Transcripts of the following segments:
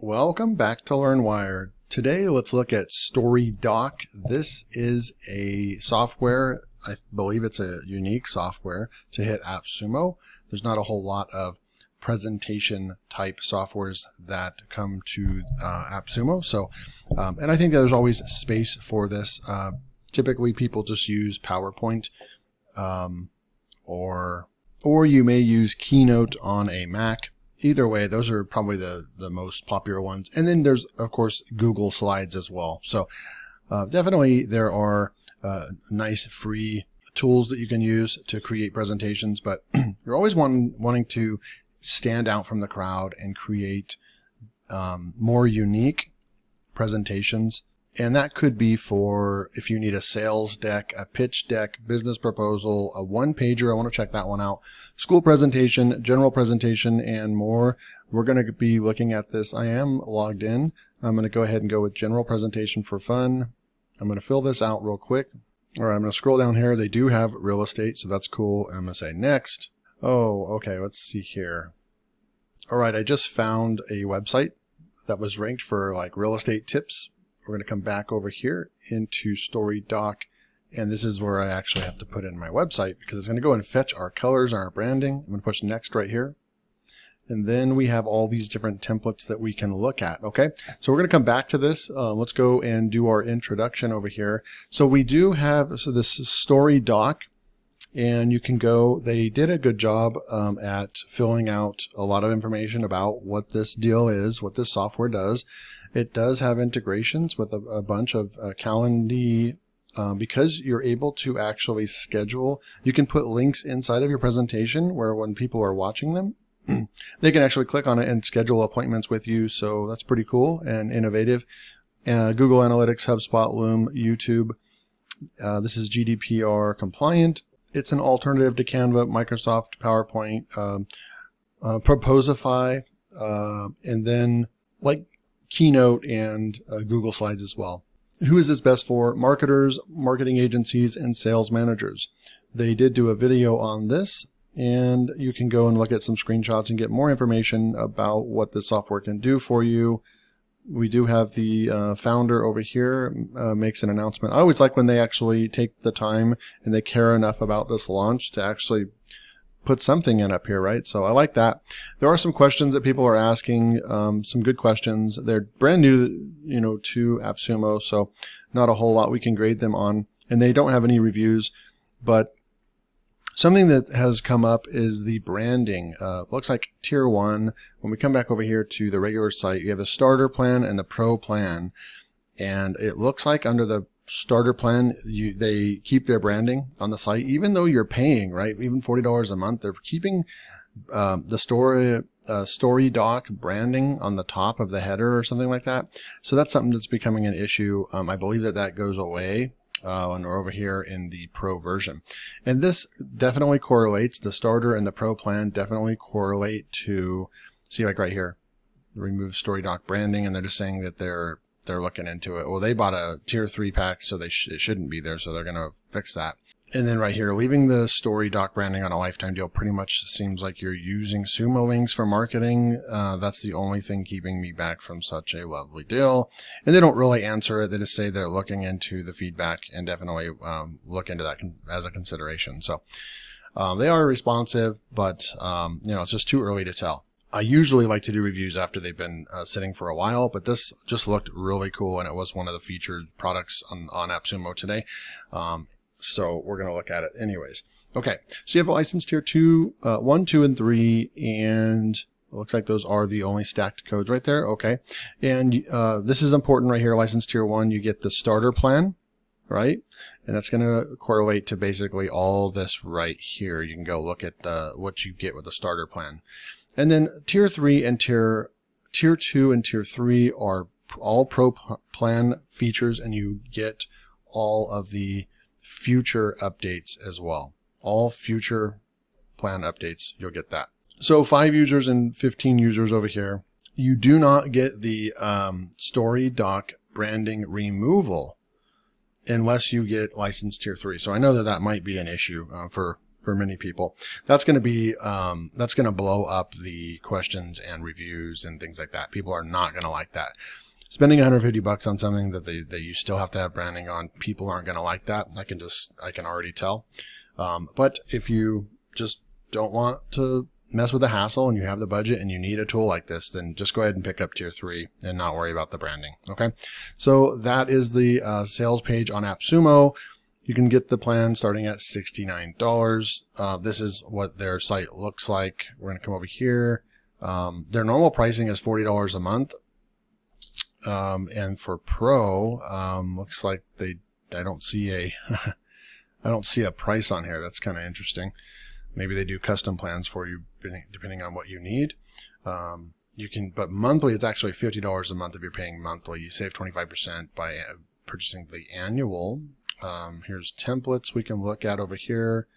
Welcome back to LearnWire. Today let's look at StoryDoc. This is a software, I believe it's a unique software to hit Appsumo. There's not a whole lot of presentation type softwares that come to Appsumo. And I think there's always space for this. Typically people just use PowerPoint or you may use Keynote on a Mac. Either way, those are probably the most popular ones. And then there's, of course, Google Slides as well. So definitely there are nice free tools that you can use to create presentations, but you're always wanting to stand out from the crowd and create more unique presentations. And that could be for if you need a sales deck, a pitch deck, business proposal, a one-pager. I want to check that one out. School presentation, general presentation, and more. We're going to be looking at this. I am logged in. I'm going to go ahead and go with general presentation for fun. I'm going to fill this out real quick. All right, I'm going to scroll down here. They do have real estate, so that's cool. I'm going to say next. Oh, okay, let's see here. All right, I just found a website that was ranked for like real estate tips. We're going to come back over here into StoryDoc, and this is where I actually have to put in my website because it's going to go and fetch our colors and our branding. I'm going to push next right here. And then we have all these different templates that we can look at. Okay, so we're going to come back to this. Let's go and do our introduction over here. So we do have this StoryDoc, and you can go, they did a good job at filling out a lot of information about what this deal is, what this software does. It does have integrations with a bunch of Calendly. Because you're able to actually schedule, you can put links inside of your presentation where when people are watching them, they can actually click on it and schedule appointments with you. So that's pretty cool and innovative. Google Analytics, HubSpot, Loom, YouTube. This is GDPR compliant. It's an alternative to Canva, Microsoft, PowerPoint, Proposify, and then like Keynote and Google Slides as well. Who is this best for? Marketers, marketing agencies, and sales managers. They did do a video on this, and you can go and look at some screenshots and get more information about what this software can do for you. We do have the founder over here makes an announcement. I always like when they actually take the time and they care enough about this launch to actually put something in up here, right? So I like that. There are some questions that people are asking, some good questions. They're brand new, to Appsumo, so not a whole lot we can grade them on, and they don't have any reviews. But something that has come up is the branding. Looks like tier 1. When we come back over here to the regular site, you have the starter plan and the pro plan, and it looks like under the starter plan, they keep their branding on the site, even though you're paying, right? Even $40 a month, they're keeping the StoryDoc branding on the top of the header or something like that. So that's something that's becoming an issue. I believe that goes away when we're over here in the pro version. And this definitely correlates, the starter and the pro plan definitely correlate to, see like right here, remove StoryDoc branding, and they're just saying that they're looking into it. Well, they bought a tier 3 pack, so it shouldn't be there, so they're going to fix that. And then right here, leaving the StoryDoc branding on a lifetime deal pretty much seems like you're using Sumo links for marketing. That's the only thing keeping me back from such a lovely deal. And they don't really answer it. They just say they're looking into the feedback and definitely look into that as a consideration. So they are responsive, but it's just too early to tell. I usually like to do reviews after they've been sitting for a while, but this just looked really cool, and it was one of the featured products on Appsumo today. So we're going to look at it anyways. Okay, so you have a license tier 2, 1, 2, and 3, and it looks like those are the only stacked codes right there. Okay, and this is important right here. License tier 1, you get the starter plan, right? And that's going to correlate to basically all this right here. You can go look at what you get with the starter plan. And then tier 3 and tier 2 and tier 3 are all pro plan features, and you get all of the future updates as well. All future plan updates, you'll get that. So 5 users and 15 users over here. You do not get the StoryDoc branding removal unless you get license tier 3. So I know that might be an issue for for many people. That's going to be, that's going to blow up the questions and reviews and things like that. People are not going to like that. Spending $150 on something that you still have to have branding on, people aren't going to like that. I can already tell. But if you just don't want to mess with the hassle and you have the budget and you need a tool like this, then just go ahead and pick up tier 3 and not worry about the branding. Okay. So that is the sales page on Appsumo. You can get the plan starting at $69. This is what their site looks like. We're going to come over here. Their normal pricing is $40 a month. And for Pro, looks like I don't see a price on here. That's kind of interesting. Maybe they do custom plans for you depending on what you need. But monthly, it's actually $50 a month if you're paying monthly. You save 25% by purchasing the annual. Here's templates we can look at over here.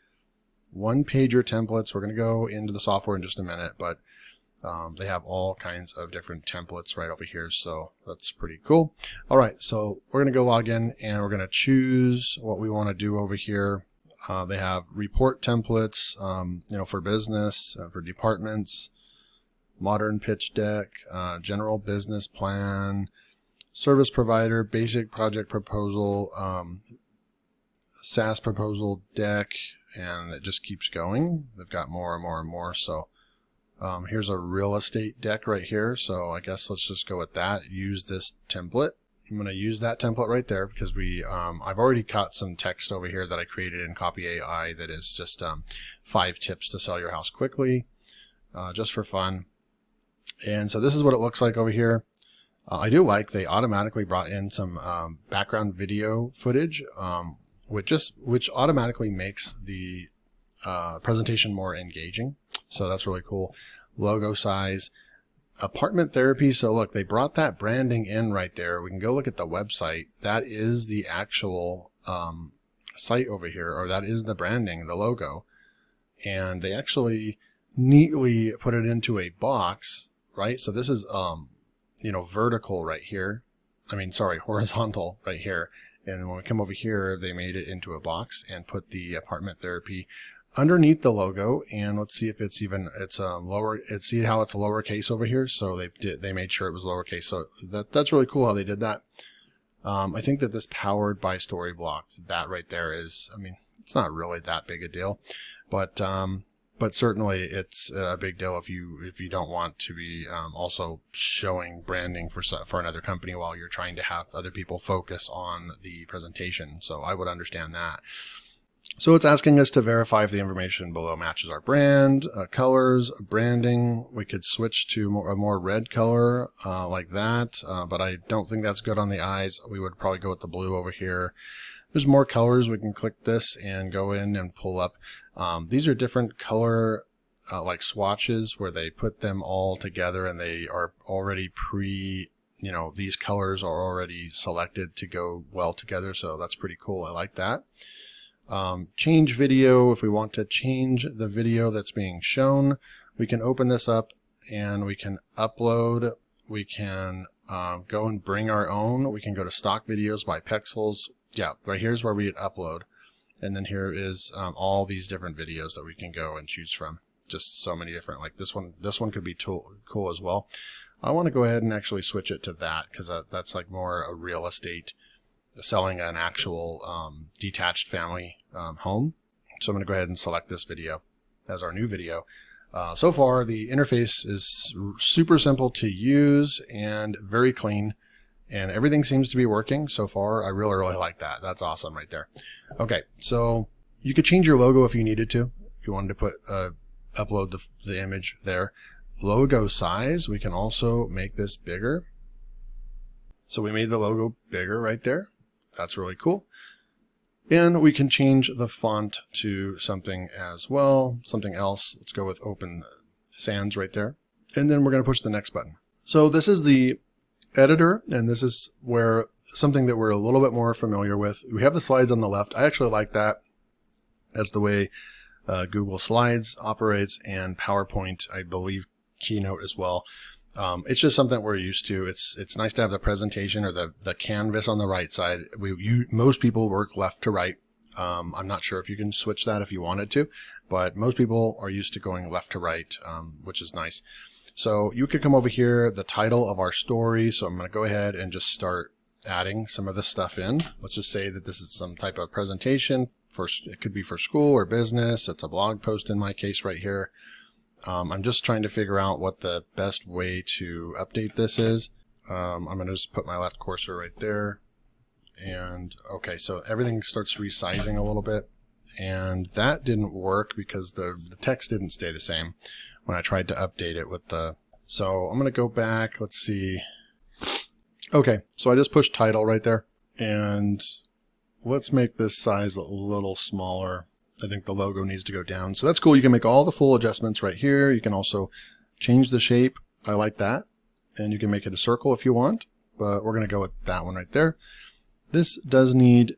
One-pager templates. We're going to go into the software in just a minute, but they have all kinds of different templates right over here, so that's pretty cool. All right, so we're going to go log in, and we're going to choose what we want to do over here. They have report templates, for business, for departments, modern pitch deck, general business plan, service provider, basic project proposal, SaaS proposal deck, and it just keeps going. They've got more and more and more. So here's a real estate deck right here. So I guess let's just go with that. Use this template. I'm going to use that template right there because I've already got some text over here that I created in Copy AI that is just 5 tips to sell your house quickly, just for fun. And so this is what it looks like over here. I do like they automatically brought in some background video footage, which automatically makes the presentation more engaging. So that's really cool. Logo size. Apartment therapy. So look, they brought that branding in right there. We can go look at the website. That is the actual site over here, or that is the branding, the logo. And they actually neatly put it into a box, right? So this is, vertical right here. Horizontal right here. And when we come over here, they made it into a box and put the apartment therapy underneath the logo. And let's see if it's lower. See how it's lowercase over here. So they made sure it was lowercase. So that's really cool how they did that. I think that this powered by Storydoc, that right there is, it's not really that big a deal, but certainly it's a big deal if you don't want to be also showing branding for another company while you're trying to have other people focus on the presentation. So I would understand that. So it's asking us to verify if the information below matches our brand, colors, branding. We could switch to a more red color like that, but I don't think that's good on the eyes. We would probably go with the blue over here. There's more colors. We can click this and go in and pull up. These are different color like swatches where they put them all together and they are already these colors are already selected to go well together. So that's pretty cool. I like that. Change video. If we want to change the video that's being shown, we can open this up and we can upload. We can go and bring our own. We can go to stock videos by pixels. Yeah, right here's where we hit upload. And then here is all these different videos that we can go and choose from. Just so many different, like this one could be cool as well. I want to go ahead and actually switch it to that because that's like more a real estate, selling an actual detached family home. So I'm going to go ahead and select this video as our new video. So far, the interface is super simple to use and very clean. And everything seems to be working so far. I really, really like that. That's awesome right there. Okay, so you could change your logo if you needed to. If you wanted to put upload the image there. Logo size, we can also make this bigger. So we made the logo bigger right there. That's really cool. And we can change the font to something as well, something else. Let's go with Open Sans right there. And then we're going to push the next button. So this is the editor, and this is where something that we're a little bit more familiar with. We have the slides on the left. I actually like that. That's the way Google Slides operates, and PowerPoint, I believe Keynote as well. It's just something we're used to. It's nice to have the presentation or the canvas on the right side. Most people work left to right. I'm not sure if you can switch that if you wanted to, but most people are used to going left to right, which is nice. So you could come over here, the title of our story. So I'm going to go ahead and just start adding some of this stuff in. Let's just say that this is some type of presentation. It could be for school or business. It's a blog post in my case right here. I'm just trying to figure out what the best way to update this is. I'm going to just put my left cursor right there. And okay, so everything starts resizing a little bit. And that didn't work because the text didn't stay the same when I tried to update it with the... So I'm going to go back. Let's see. Okay, so I just pushed title right there. And let's make this size a little smaller. I think the logo needs to go down. So that's cool. You can make all the full adjustments right here. You can also change the shape. I like that. And you can make it a circle if you want, but we're going to go with that one right there. This does need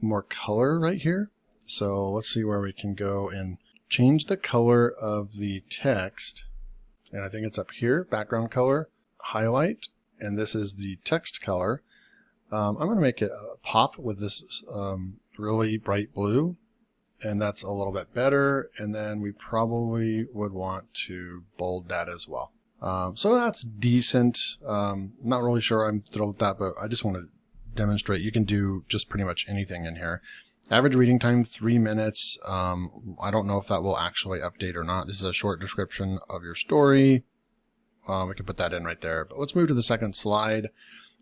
more color right here. So let's see where we can go and change the color of the text. And I think it's up here, background color, highlight, and this is the text color. I'm going to make it pop with this really bright blue. And that's a little bit better. And then we probably would want to bold that as well. So that's decent. Not really sure I'm thrilled with that, but I just want to demonstrate you can do just pretty much anything in here. Average reading time, 3 minutes. I don't know if that will actually update or not. This is a short description of your story. We can put that in right there. But let's move to the second slide.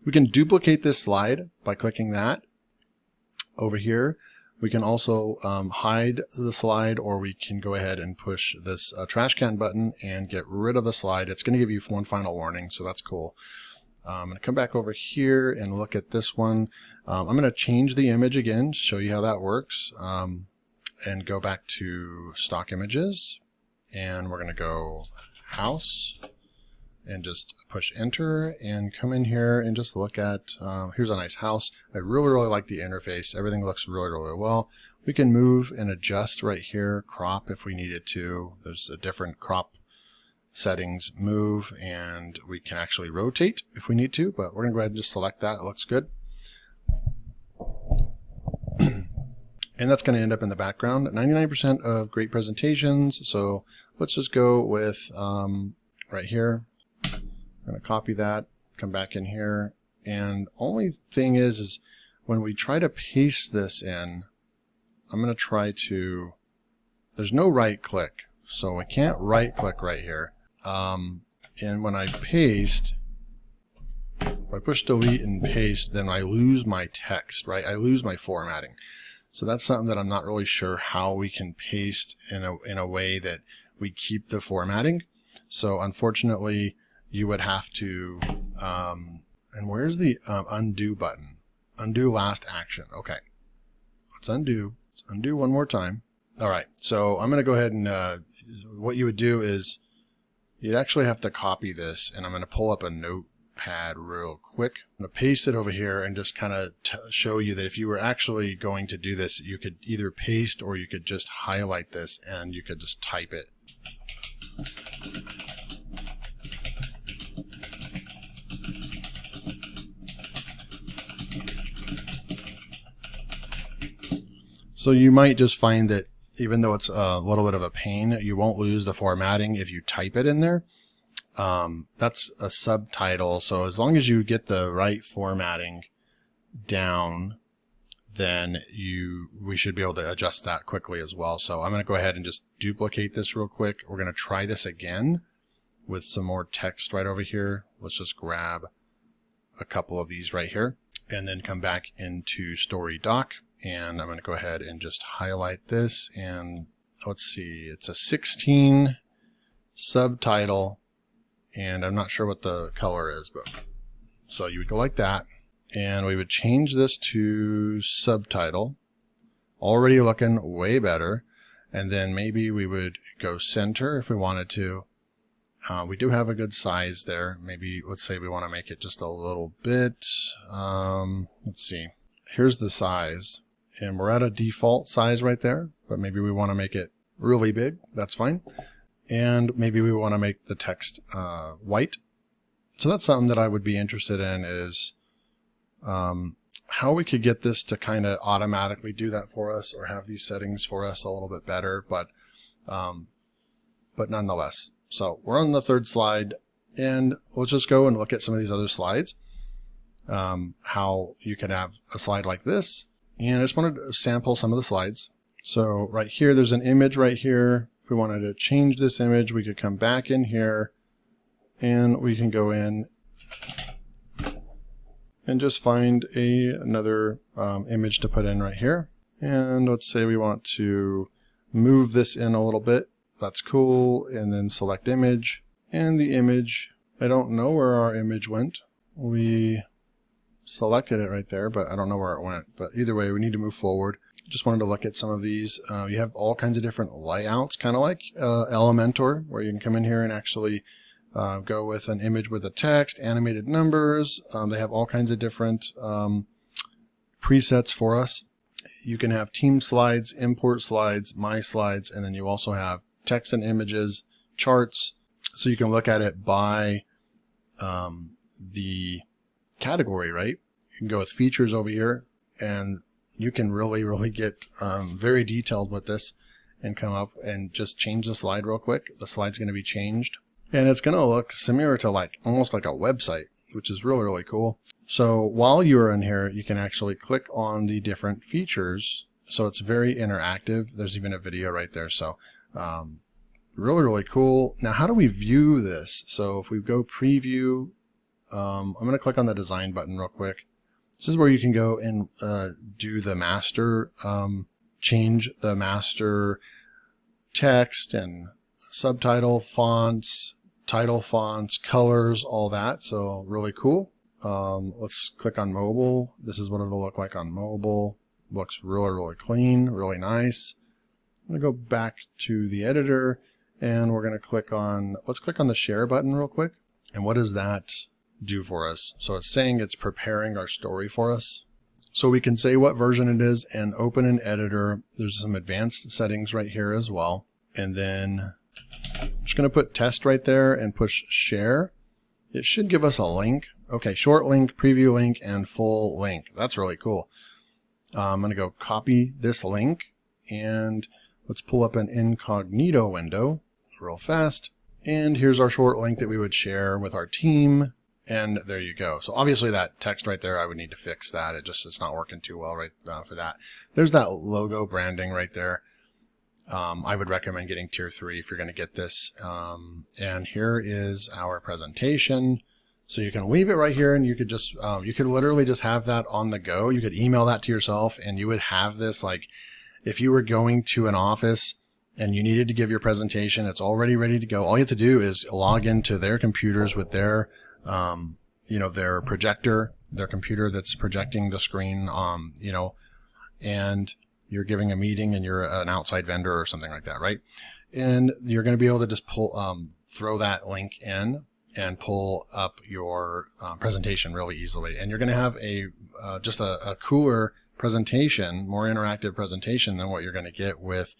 We can duplicate this slide by clicking that over here. We can also hide the slide, or we can go ahead and push this trash can button and get rid of the slide. It's going to give you one final warning, so that's cool. I'm going to come back over here and look at this one. I'm going to change the image again, show you how that works, and go back to stock images. And we're going to go house and just push enter and come in here and just look at, here's a nice house. I really, really like the interface. Everything looks really, really well. We can move and adjust right here, crop if we needed to. There's a different crop settings, move, and we can actually rotate if we need to, but we're gonna go ahead and just select that. It looks good. And that's gonna end up in the background. 99% of great presentations. So let's just go with right here. I'm going to copy that, come back in here, and only thing is when we try to paste this in, I'm going to try to, there's no right click, so I can't right click right here. And when I paste, if I push delete and paste, then I lose my text, right? I lose my formatting. So that's something that I'm not really sure how we can paste in a way that we keep the formatting. So unfortunately, you would have to, and where's the undo button? Undo last action. Okay, let's undo. Let's undo one more time. All right, so I'm going to go ahead and what you would do is you'd actually have to copy this, and I'm going to pull up a notepad real quick. I'm going to paste it over here and just kind of show you that if you were actually going to do this, you could either paste or you could just highlight this and you could just type it. So you might just find that even though it's a little bit of a pain, you won't lose the formatting if you type it in there. That's a subtitle. So as long as you get the right formatting down, then we should be able to adjust that quickly as well. So I'm going to go ahead and just duplicate this real quick. We're going to try this again with some more text right over here. Let's just grab a couple of these right here and then come back into StoryDoc. And I'm going to go ahead and just highlight this, and let's see, it's a 16 subtitle, and I'm not sure what the color is, but so you would go like that, and we would change this to subtitle, already looking way better, and then maybe we would go center if we wanted to. We do have a good size there. Maybe let's say we want to make it just a little bit, let's see, here's the size. And we're at a default size right there, but maybe we want to make it really big. That's fine. And maybe we want to make the text white. So that's something that I would be interested in is how we could get this to kind of automatically do that for us or have these settings for us a little bit better. But but nonetheless. So we're on the third slide, and let's just go and look at some of these other slides. How you could have a slide like this. And I just wanted to sample some of the slides. So right here, there's an image right here. If we wanted to change this image, we could come back in here and we can go in and just find another image to put in right here. And let's say we want to move this in a little bit. That's cool. And then select image. And the image, I don't know where our image went. We selected it right there, but I don't know where it went. But either way, we need to move forward. Just wanted to look at some of these. You have all kinds of different layouts, kind of like Elementor, where you can come in here and actually go with an image with a text, animated numbers. They have all kinds of different presets for us. You can have team slides, import slides, my slides, and then you also have text and images, charts. So you can look at it by the category, right? You can go with features over here, and you can really get very detailed with this and come up and just change the slide real quick. The slide's going to be changed, and it's going to look similar to almost like a website, which is really cool. So while you're in here, you can actually click on the different features. So it's very interactive. There's even a video right there. So really cool. Now, how do we view this? So if we go preview, I'm going to click on the design button real quick. This is where you can go and do the master, change the master text and subtitle fonts, title fonts, colors, all that. So really cool. Let's click on mobile. This is what it'll look like on mobile. Looks really clean, really nice. I'm going to go back to the editor, and we're going to let's click on the share button real quick. And what does that do for us? So it's saying it's preparing our story for us. So we can say what version it is and open an editor. There's some advanced settings right here as well. And then I'm just going to put test right there and push share. It should give us a link. Okay, short link, preview link, and full link. That's really cool. I'm going to go copy this link, and let's pull up an incognito window real fast. And here's our short link that we would share with our team. And there you go. So obviously that text right there, I would need to fix that. It's not working too well right for that. There's that logo branding right there. I would recommend getting tier 3 if you're going to get this. And here is our presentation. So you can leave it right here, and you could just, you could literally just have that on the go. You could email that to yourself, and you would have this, like, if you were going to an office and you needed to give your presentation, it's already ready to go. All you have to do is log into their computers with their, their projector, their computer that's projecting the screen, and you're giving a meeting and you're an outside vendor or something like that, right? And you're going to be able to just throw that link in and pull up your presentation really easily. And you're going to have just a cooler presentation, more interactive presentation than what you're going to get with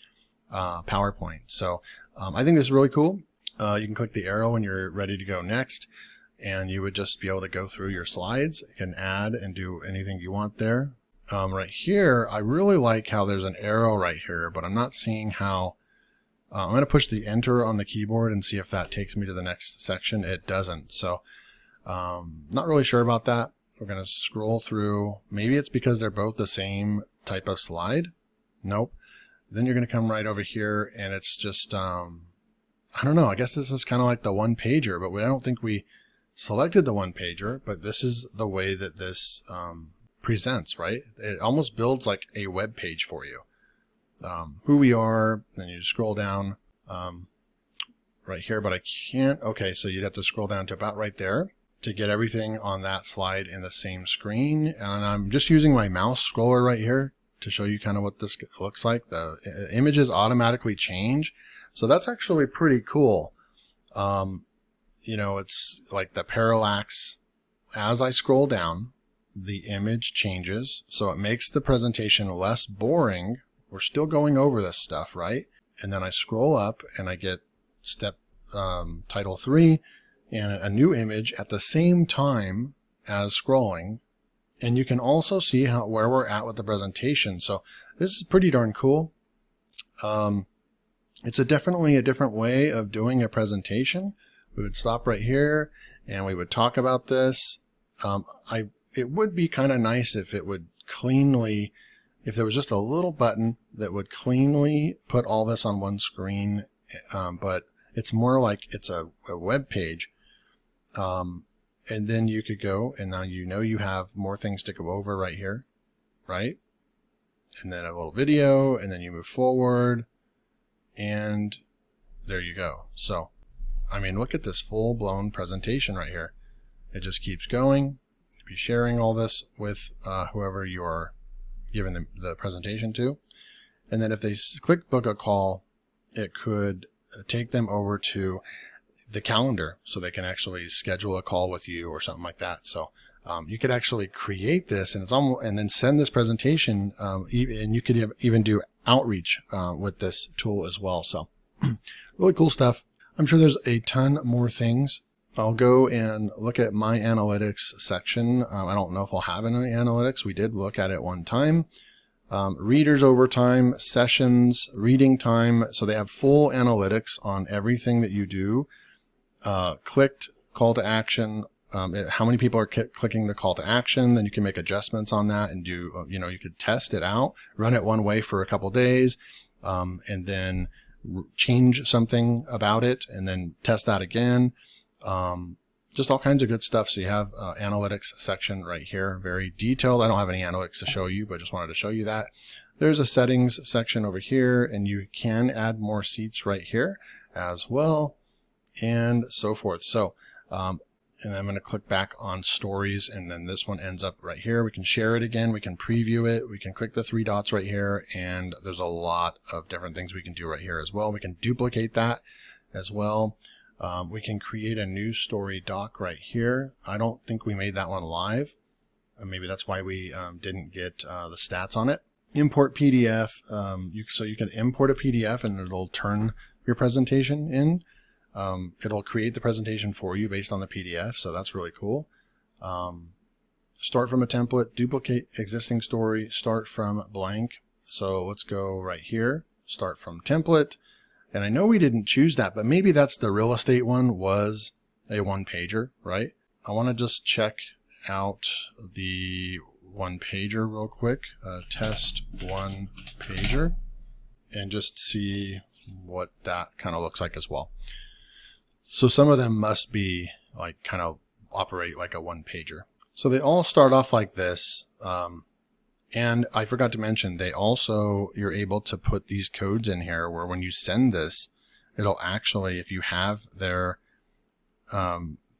PowerPoint. So I think this is really cool. You can click the arrow when you're ready to go next, and you would just be able to go through your slides. You can add and do anything you want there. Right here, I really like how there's an arrow right here, but I'm not seeing how. I'm going to push the enter on the keyboard and see if that takes me to the next section. It doesn't. So not really sure about that. We're going to scroll through. Maybe it's because they're both the same type of slide. Nope. Then you're going to come right over here, and it's just, I don't know. I guess this is kind of like the one pager, but I don't think we selected the one pager, but this is the way that this presents, right? It almost builds like a web page for you. Who we are, then you scroll down right here, but I can't. Okay, so you'd have to scroll down to about right there to get everything on that slide in the same screen. And I'm just using my mouse scroller right here to show you kind of what this looks like. The images automatically change. So that's actually pretty cool. It's like the parallax. As I scroll down, the image changes. So it makes the presentation less boring. We're still going over this stuff, right? And then I scroll up and I get step title 3 and a new image at the same time as scrolling. And you can also see where we're at with the presentation. So this is pretty darn cool. It's definitely a different way of doing a presentation. We would stop right here and we would talk about this. It would be kind of nice if it would cleanly, if there was just a little button that would cleanly put all this on one screen, but it's more like it's a web page. And then you could go, and now you have more things to go over right here, right? And then a little video, and then you move forward, and there you go. So, I mean, look at this full-blown presentation right here. It just keeps going. You'll be sharing all this with whoever you're giving the presentation to. And then if they click book a call, it could take them over to the calendar so they can actually schedule a call with you or something like that. So you could actually create this, and it's almost, and then send this presentation, and you could even do outreach with this tool as well. So really cool stuff. I'm sure there's a ton more things. I'll go and look at my analytics section. I don't know if I'll have any analytics. We did look at it one time. Readers over time, sessions, reading time. So they have full analytics on everything that you do. Clicked, call to action, how many people are clicking the call to action. Then you can make adjustments on that and do, you could test it out, run it one way for a couple days, and then change something about it and then test that again. Just all kinds of good stuff. So you have analytics section right here, very detailed. I don't have any analytics to show you, but just wanted to show you that. There's a settings section over here, and you can add more seats right here as well, and so forth. So, and I'm going to click back on stories, and then this one ends up right here. We can share it again. We can preview it. We can click the 3 dots right here, and there's a lot of different things we can do right here as well. We can duplicate that as well. We can create a new StoryDoc right here. I don't think we made that one live. Maybe that's why we didn't get the stats on it. Import PDF. So you can import a PDF and it'll turn your presentation in. It'll create the presentation for you based on the PDF. So that's really cool. Start from a template, duplicate existing story, start from blank. So let's go right here. Start from template. And I know we didn't choose that, but maybe that's the real estate one was a 1-pager, right? I want to just check out the 1-pager real quick, test 1-pager, and just see what that kind of looks like as well. So some of them must be like kind of operate like a 1-pager. So they all start off like this. And I forgot to mention, you're able to put these codes in here where when you send this, it'll actually, if you have their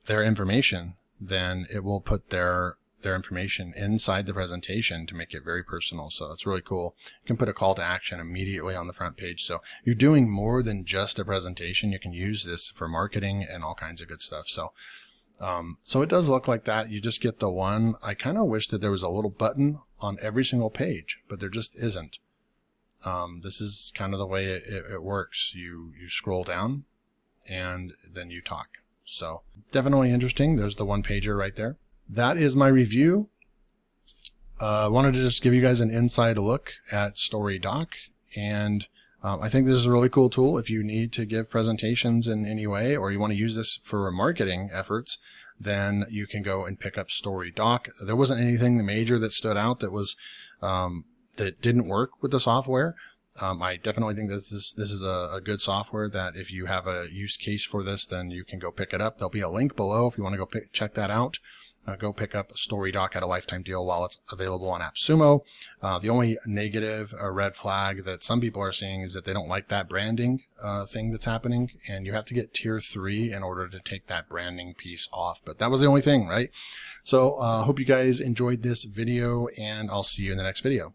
information, then it will put their information inside the presentation to make it very personal. So that's really cool. You can put a call to action immediately on the front page. So you're doing more than just a presentation. You can use this for marketing and all kinds of good stuff. So so it does look like that. You just get the one. I kind of wish that there was a little button on every single page, but there just isn't. This is kind of the way it works. You scroll down and then you talk. So definitely interesting. There's the 1-pager right there. That is my review. Wanted to just give you guys an inside look at StoryDoc, and I think this is a really cool tool if you need to give presentations in any way, or you want to use this for marketing efforts. Then you can go and pick up StoryDoc. There wasn't anything major that stood out that was that didn't work with the software. I definitely think this is a good software that if you have a use case for this, then you can go pick it up. There'll be a link below if you want to go check that out. Go pick up StoryDoc at a lifetime deal while it's available on Appsumo. The only negative or red flag that some people are seeing is that they don't like that branding thing that's happening, and you have to get tier 3 in order to take that branding piece off. But that was the only thing, right? So hope you guys enjoyed this video, and I'll see you in the next video.